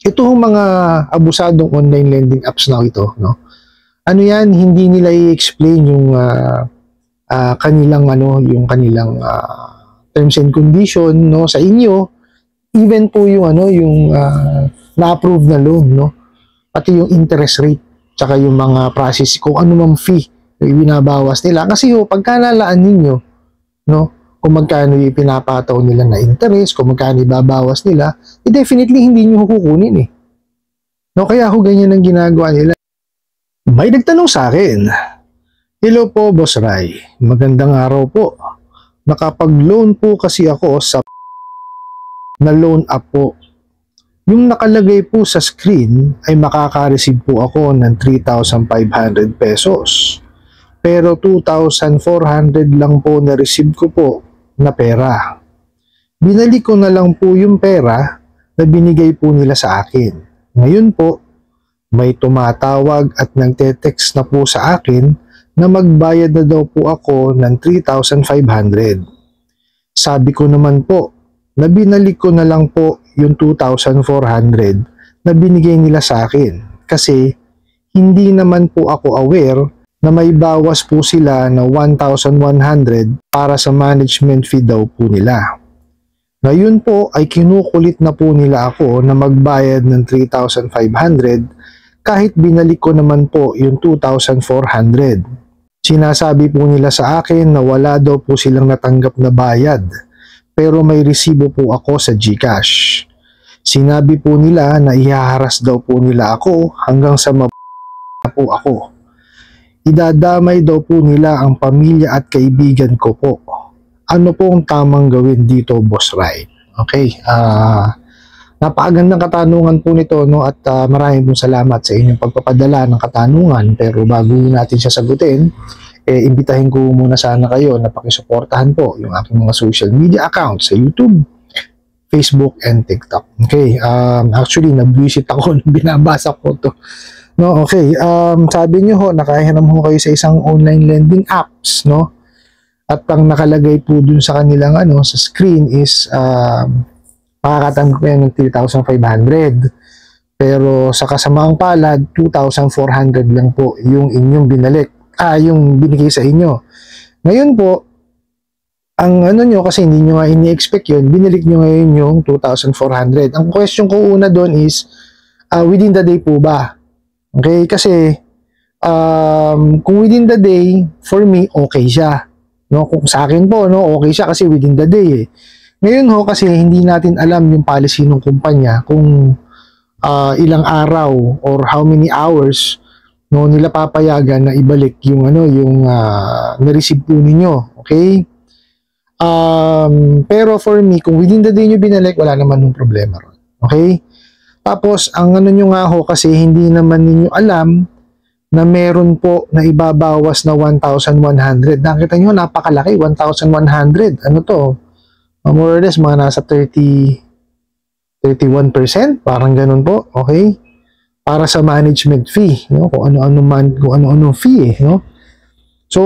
Ito yung mga abusadong online lending apps na ito, no? Ano yan, hindi nila i-explain yung kanilang terms and condition, no, sa inyo. Even po yung na-approve na loan, no? Pati yung interest rate, tsaka yung mga process, kung ano mang fee binabawas nila. Kasi pagka nalaan ninyo, no, kung magkano yung pinapataw nila na interest, kung magkano ibabawas nila, definitely hindi nyo kukunin eh. No, kaya ganyan ang ginagawa nila. May nagtanong sa akin, "Hello po, Boss Ray. Magandang araw po. Nakapag-loan po kasi ako sa na loan app po. Yung nakalagay po sa screen ay makaka-receive po ako ng 3,500 pesos. Pero 2,400 lang po na-receive ko po na pera. Binalik ko na lang po yung pera na binigay po nila sa akin. Ngayon po, may tumatawag at nagte-text na po sa akin na magbayad na daw po ako ng 3,500. Sabi ko naman po na binalik ko na lang po yung 2,400 na binigay nila sa akin kasi hindi naman po ako aware na may bawas po sila na 1,100 para sa management fee daw po nila. Ngayon po ay kinukulit na po nila ako na magbayad ng 3,500 kahit binalik ko naman po yung 2,400. Sinasabi po nila sa akin na wala daw po silang natanggap na bayad pero may resibo po ako sa GCash. Sinabi po nila na ihaharas daw po nila ako hanggang sa po ako. Idadamay daw po nila ang pamilya at kaibigan ko po. Ano po ang tamang gawin dito, Boss Ray?" Okay, napakagandang katanungan po nito, no? At maraming pong salamat sa inyong pagpapadala ng katanungan. Pero bago natin siya sagutin, imbitahin ko muna sana kayo na pakisuportahan po yung aking mga social media accounts sa YouTube, Facebook, and TikTok. Okay, actually, nabwisit ako nung binabasa ko to. No, okay, sabi nyo ho, nakahiram ho kayo sa isang online lending apps, no? At ang nakalagay po dun sa kanilang sa screen is makakatanggap kayo ng 3,500. Pero sa kasamaang palad, 2,400 lang po yung inyong yung binigay sa inyo. Ngayon po, ang nyo kasi hindi nyo nga ini-expect yun, binalik nyo ngayon yung 2,400. Ang question ko una doon is, within the day po ba? Okay, kasi kung within the day, for me, okay siya. No, kung sa akin po, no, okay siya kasi within the day eh. Ngayon kasi hindi natin alam yung policy ng kumpanya kung ilang araw or how many hours no nila papayagan na ibalik yung na-receive po ninyo. Okay? Pero for me, kung within the day nyo binalik, wala naman yung problema ron. Okay? Tapos, ang nyo nga kasi hindi naman ninyo alam na meron po na ibabawas na 1,100. Nakita nyo, napakalaki, 1,100. Ano to? More or less, mga nasa 31%, parang ganun po. Okay? Para sa management fee, no? Kung ano-ano fee, no? So,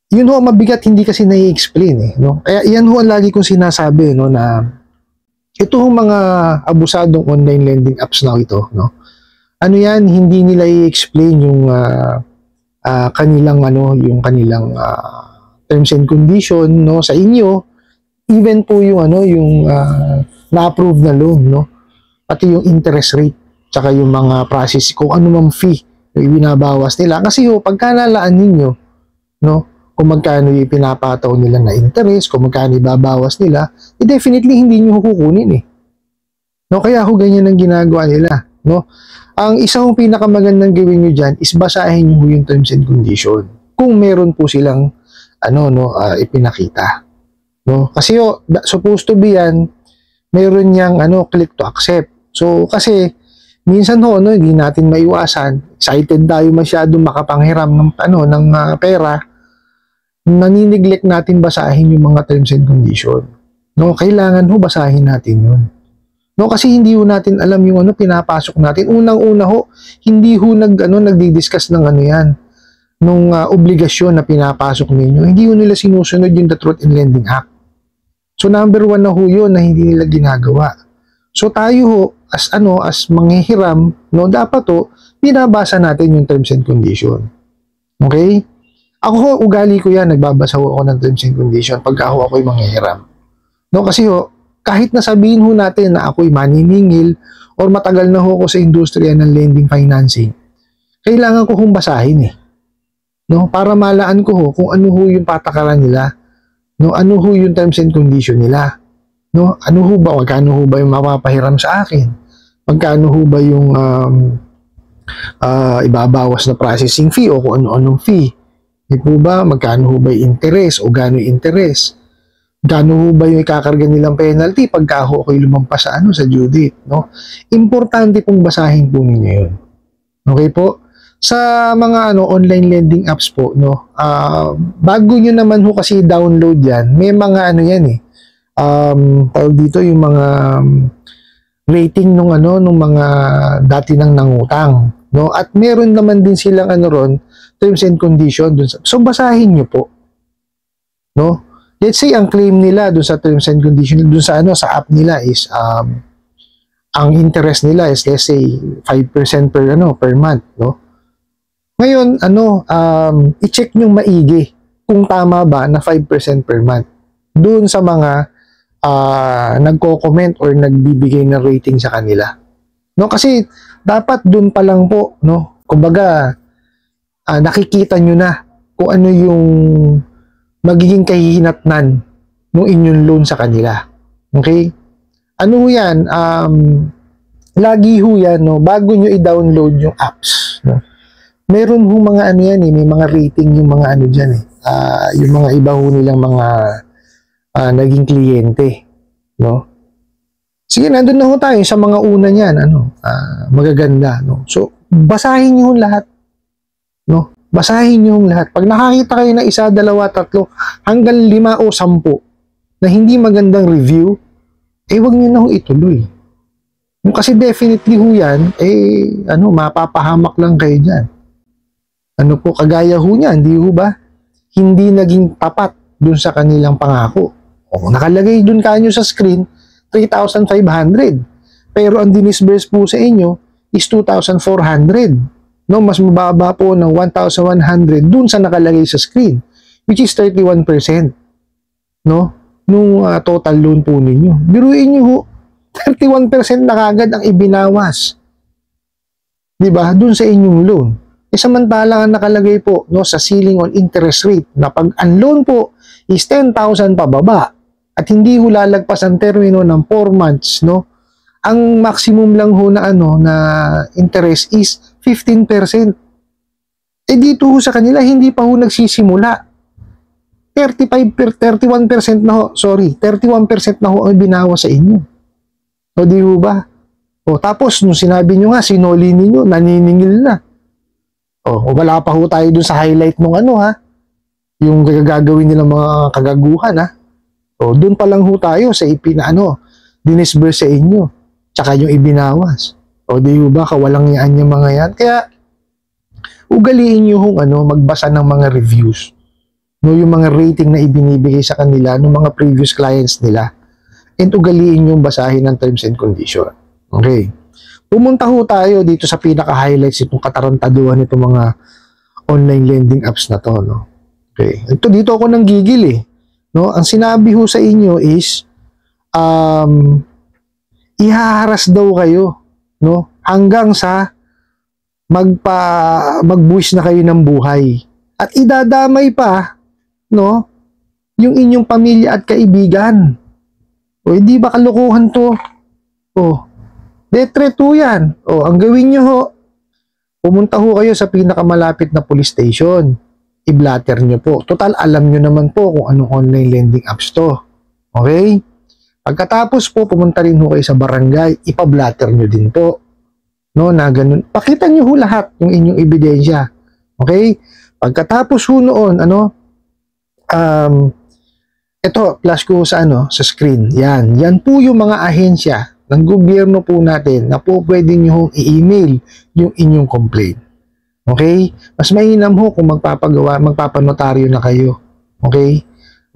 yun ho, mabigat, hindi kasi nai-explain, no? Kaya yan ho ang lagi kong sinasabi, no, na ito yung mga abusadong online lending apps na ito, no? Ano yan, hindi nila i-explain yung kanilang terms and condition, no, sa inyo. Even po yung na-approve na loan, no, pati yung interest rate, tsaka yung mga process, kung ano mang fee binabawas nila. Kasi pagka nalaan ninyo, no, kung magkano yung pinapataw nila na interest, kung magkano ibabawas nila, definitely hindi nyo kukunin eh. No, kaya ganyan ang ginagawa nila, no. Ang isang pinakamagandang gawin nyo dyan is basahin nyo yung terms and condition. Kung meron po silang ipinakita. No? Kasi supposed to be yan, meron niyang click to accept. So kasi minsan hindi natin maiwasan. Excited tayo masyado makapanghiram ng pera. Naniniglect natin basahin yung mga terms and condition. No, kailangan basahin natin 'yun. No, kasi hindi natin alam yung pinapasok natin. Unang-una hindi nagdi-discuss ng yan, nung obligasyon na pinapasok ninyo. Hindi nila sinusunod yung The Truth in Lending Act. So number 1 na yun na hindi nila ginagawa. So tayo ho, as manghihiram, no, dapat ho, binabasa natin yung terms and condition. Okay? Ako ho, ugali ko yan, nagbabasa ho ako ng terms and condition pagka ho ako'y manghihiram. No, kasi ho, kahit na sabihin ho natin na ako'y maniningil or matagal na ho ako sa industriya ng lending financing, kailangan ko hong basahin eh. No, para malaan ko ho kung ano ho yung patakaran nila. No, ano ho yung terms and condition nila. No, ano ho ba, magkano ho ba yung mapapahiram sa akin? Magkano ho ba yung ibabawas na processing fee o kung ano-anong fee? Di po ba, magkano ho ba yung interest o gano'y interest? Gano ho ba yung ikakarga nilang penalty pagka ho ako'y lumampas sa sa due date, no? Importante pong basahin po ninyo yun. Okay po? Sa mga online lending apps po, no, bago nyo naman ho kasi download yan, may mga yan eh, tawag dito yung mga rating nung mga dati nang nangutang, no, at meron naman din silang ron, terms and condition dun sa, so basahin nyo po, no. Let's say ang claim nila dun sa terms and condition dun sa sa app nila is ang interest nila is let's say 5% per month, no. Ngayon, i-check nyo maigi kung tama ba na 5% per month doon sa mga nagko-comment or nagbibigay ng rating sa kanila. No, kasi dapat doon pa lang po, no, kumbaga nakikita nyo na kung ano yung magiging kahihinatnan ng inyong loan sa kanila. Okay? Ano ho yan? Lagi ho yan, no, bago nyo i-download yung apps, no, meron ho mga yan eh, may mga rating yung mga dyan eh. Yung mga iba ho nilang mga naging kliyente, no? Sige, nandun na ho tayo sa mga una niyan, magaganda, no? So, basahin niyo ho lahat, no? Basahin niyo ho lahat. Pag nakakita kayo na 1, 2, 3, hanggang 5 o 10 na hindi magandang review, wag niyo na ho ituloy. Kasi definitely ho yan, mapapahamak lang kayo dyan. Kagaya ho niya, hindi ho ba? Hindi naging tapat dun sa kanilang pangako. O, nakalagay dun kanyo sa screen, 3,500. Pero ang dinisburse po sa inyo is 2,400. No, mas mababa po ng 1,100 dun sa nakalagay sa screen, which is 31%. No? Nung total loan po ninyo. Biruin nyo ho, 31% na kagad ang ibinawas. Diba? Dun sa inyong loan. Samantala ang nakalagay po, no, sa ceiling on interest rate na pag ang loan po is 10,000 pababa at hindi ho lalagpas ang termino ng 4 months, no, ang maximum lang ho na na interest is 15%. Dito ho sa kanila hindi pa ho nagsisimula. 31% na ho, 31% na ho ang binawas sa inyo. O di ho ba? O tapos nung sinabi nyo nga, sinoli ninyo, naniningil na. O wala pa ho tayo dun sa highlight nung yung gagawin nilang mga kagaguhan O dun pa lang ho tayo sa dinisburse sa inyo. Tsaka yung ibinawas. O di ho ba, kawalang yaan yung mga yan. Kaya, ugaliin nyo hong magbasa ng mga reviews. No, yung mga rating na ibinibigay sa kanila ng mga previous clients nila. And ugaliin yung basahin ng terms and condition. Okay. Pumunta ho tayo dito sa pinaka-highlights itong katarantaduhan itong mga online lending apps na to, no? Okay. Dito ako nang gigil eh. No? Ang sinabi ho sa inyo is ihaharas daw kayo, no? Hanggang sa magbuwis na kayo ng buhay. At idadamay pa, no, yung inyong pamilya at kaibigan. O hindi ba kalokohan to? Death threat yan. Ang gawin nyo ho, pumunta ho kayo sa pinakamalapit na police station. I-blatter nyo po. Total, alam nyo naman po kung anong online lending apps to. Okay? Pagkatapos po, pumunta rin ho kayo sa barangay. Ipa-blatter nyo din po. No, na ganun. Pakita nyo ho lahat yung inyong ebidensya. Okay? Pagkatapos ho noon, ito, flash ko sa sa screen. Yan po yung mga ahensya ng gobyerno po natin na po pwede nyo i-email yung inyong complaint. Okay? Mas mainam ho kung magpapanotaryo na kayo. Okay?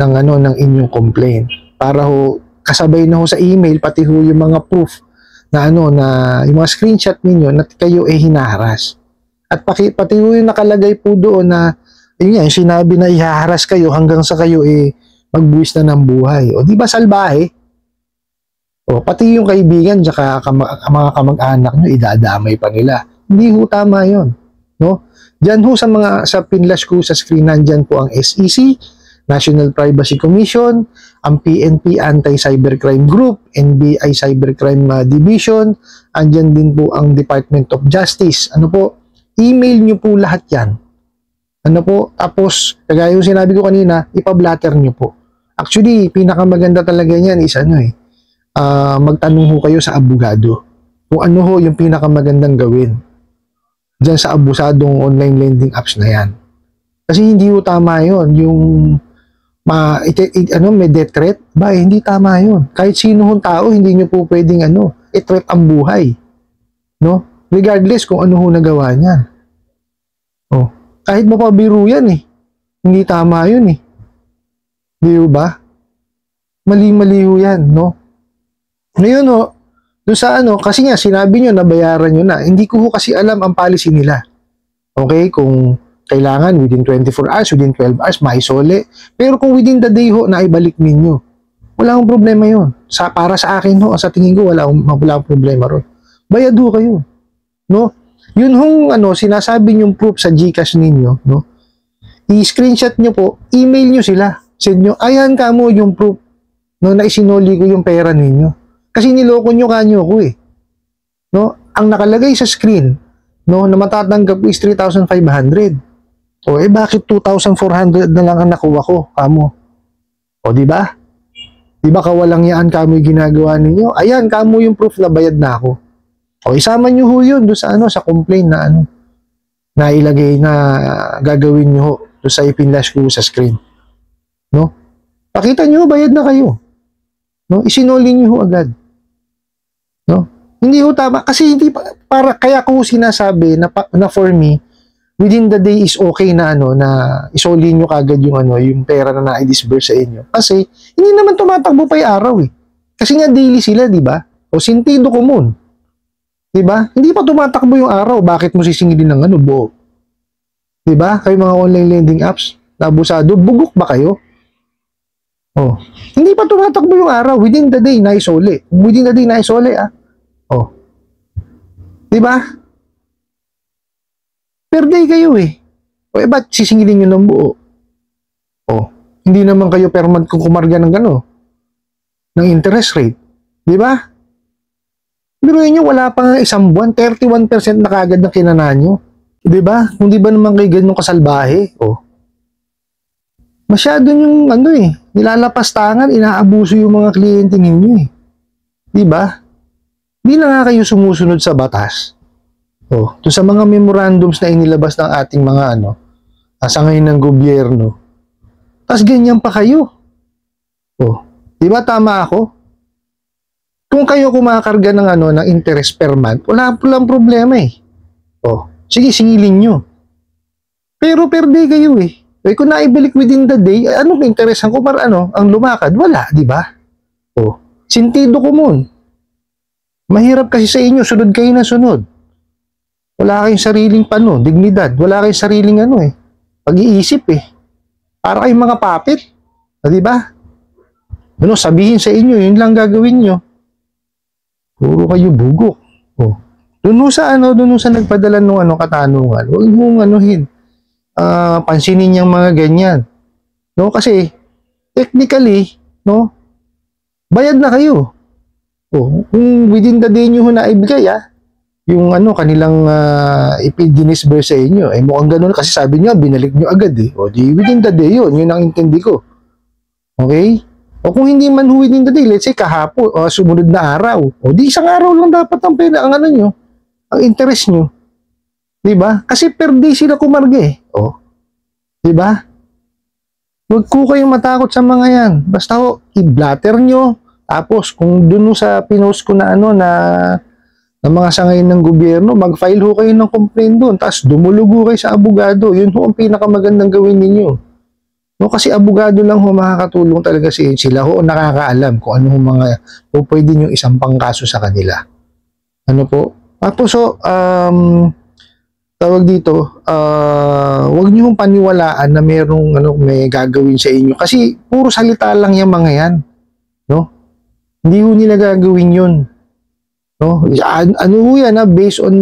Ng ng inyong complaint. Para ho, kasabay na ho sa email, pati ho yung mga proof na ano, na yung mga screenshot ninyo na kayo ay hinaharas. At pati yung nakalagay po doon na yun nga, yung sinabi na ihaharas kayo hanggang sa kayo magbuwis na ng buhay. O di ba salbahe? O pati yung kaibigan tsaka mga kamag-anak nyo, idadamay pa nila. Hindi ho tama yun. No? Diyan ho sa pinlash ko sa screen, nandyan po ang SEC, National Privacy Commission, ang PNP Anti-Cybercrime Group, NBI Cybercrime Division, andyan din po ang Department of Justice. Ano po? Email nyo po lahat yan. Ano po? Tapos, kagaya yung sinabi ko kanina, ipablatter nyo po. Actually, pinakamaganda talaga niyan is magtanong ho kayo sa abogado. Kung ano ho yung pinakamagandang gawin diyan sa abusadong online lending apps na yan. Kasi hindi ho tama yun. Yung may death threat, hindi tama yun. Kahit sino hong tao, hindi nyo po pwedeng i-threat ang buhay. No? Regardless kung ano ho nagawa niyan. Oh, kahit mapabiro yan hindi tama yun Di ba? Mali-mali ho yan, no? Ngayon doon sa kasi nga sinabi nyo na bayaran nyo na. Hindi ko kasi alam ang policy nila. Okay, kung kailangan within 24 hours, within 12 hours, maisole. Pero kung within the day na ibalik ninyo, wala akong problema yun. Para sa akin sa tingin ko, wala akong problema ron. Bayad ho kayo. No? Yun sinasabi nyong proof sa GCash ninyo, no? I-screenshot nyo po, email nyo sila. Send nyo, ayan ka mo yung proof na isinoli ko yung pera ninyo. Kasi niloko nyo kanyo ko No? Ang nakalagay sa screen, na matatanggap is 3,500. Bakit 2,400 na lang ang nakuha ko, kamo? Di ba? Di ba kawalang yaan kamo yung ginagawa ninyo? Ayan, kamo yung proof na bayad na ako. Isama nyo ho yun doon sa complaint na ilagay na gagawin nyo ho doon sa ipinlash ko sa screen. No? Pakita nyo, bayad na kayo. No? Isinoli nyo ho agad. No? Hindi ho tama. Kasi hindi kaya ko sinasabi na for me, within the day is okay na na isoli nyo kagad yung pera na na-disburse sa inyo. Kasi hindi naman tumatakbo pa yung araw Kasi nga daily sila, di ba? Sentido común. Di ba? Hindi pa tumatakbo yung araw. Bakit mo sisingilin ng buo? Di ba? Kayo mga online lending apps, nabusado, bugok ba kayo? Hindi pa tumatakbo yung araw. Within the day, naisole. Within the day, naisole, Di ba? Per day kayo ba't sisingilin nyo ng buo? Hindi naman kayo per month kung kumarga ng ng interest rate. Di ba? Pero yun wala pa nga isang buwan, 31% na kagad ng kinana nyo. Di ba? Kung di ba naman kayo ganun kasalbahe? Masyado yung nilalapastangan, inaabuso yung mga kliyente ninyo Di ba? Di na nga kayo sumusunod sa batas. To sa mga memorandums na inilabas ng ating mga sangay ng gobyerno. Tas ganyan pa kayo. Di ba tama ako? Kung kayo kumakarga ng ng interest per month, wala problema sige, singilin nyo. Pero per day kayo kung naibalik within the day, anong interesan ko para ang lumakad? Wala, di ba? Sentido común. Mahirap kasi sa inyo, sunod kayo na sunod. Wala kayong sariling dignidad. Wala kayong sariling pag-iisip Para kayong mga puppet. Di ba? Sabihin sa inyo, yun lang gagawin nyo. Puro kayo bugok. Doon sa nagpadala ng katanungan, huwag mong pansinin yung mga ganyan. Kasi technically, bayad na kayo. Kung within the day nyo na ibigay, yung kanilang ipidisburse sa inyo, mukhang ganun kasi sabi nyo, binalik nyo agad di within the day yun ang intindi ko. Okay? Kung hindi man within the day, let's say kahapon, sumunod na araw, di isang araw lang dapat ang pera, nyo, ang interest nyo. Diba? Kasi per day sila kumarga Diba? Huwag ko kayong matakot sa mga yan. Basta i-blatter nyo. Tapos, kung dun sa pinost ko na ng mga sangay ng gobyerno, mag-file ho kayo ng complaint doon. Tapos, dumulugo kayo sa abogado. Yun ho ang pinakamagandang gawin ninyo. Kasi abogado lang ho makakatulong talaga sila ho nakakaalam kung ano mga pwede nyo isang pangkaso sa kanila. Ano po? Tapos tawag dito, wag niyo hong paniwalaan na merong may gagawin sa inyo kasi puro salita lang yung mga yan, no? Hindi ho nila gagawin 'yun, no? Ano ho yan, based on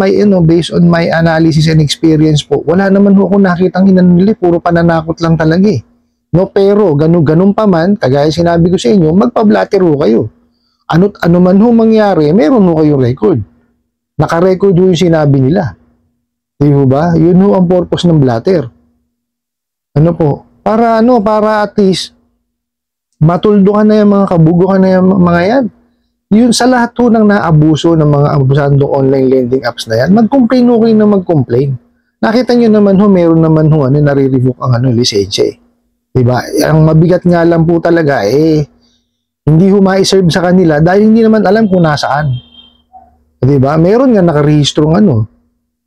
my analysis and experience po. Wala naman ho akong nakitang inanili, puro pananakot lang talaga eh. No, pero ganun pa man, kagaya sinabi ko sa inyo, magpa-blatter ho kayo. Ano man ho mangyari, meron ho kayong record. Naka-record ho yung sinabi nila. Di ho ba? Yun ho ang purpose ng blatter. Ano po? Para at least matuldukan na yung mga kabugukan na yung mga yan. Yun sa lahat ho ng naabuso ng mga abusando online lending apps na yan, mag-complain ho kayo na mag-complain. Nakita nyo naman ho, meron naman ho, nare-revoke ang lisensya eh. Diba? Ang mabigat nga lang po talaga hindi ho ma-serve sa kanila dahil hindi naman alam kung nasaan. Diba? Meron nga nakarehistrong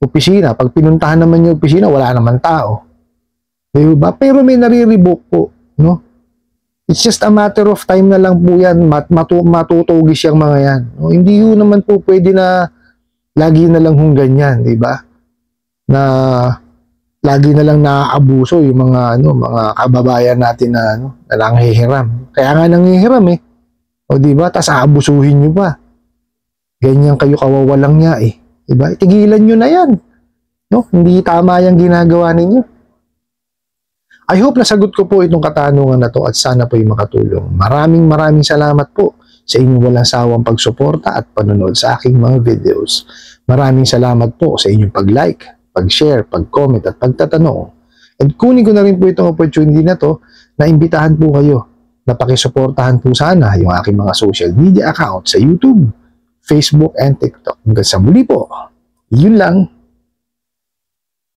opisina. Pag pinuntahan naman yung opisina, wala naman tao. Diba? Pero may nare-revoke po, no? It's just a matter of time na lang po yan, matutugis yung mga yan. No? Hindi ho naman po pwede na lagi na lang hong ganyan, diba? Na lagi na lang naaabuso yung mga kababayan natin na nanghihiram. Kaya nga nanghihiram eh. O diba? Tas aabusuhin nyo pa. Ganyan kayo kawawalang niya eh. Diba? Tigilan nyo na yan. No? Hindi tama yung ginagawa ninyo. I hope nasagot ko po itong katanungan na to at sana po yung makatulong. Maraming salamat po sa inyong walang sawang pagsuporta at panonood sa aking mga videos. Maraming salamat po sa inyong pag-like, pag-share, pag-comment at pagtatanong. And kunin ko na rin po itong opportunity na to na imbitahan po kayo na pakisuportahan po sana yung aking mga social media account sa YouTube, Facebook, and TikTok. Hanggang sa muli po. Yun lang.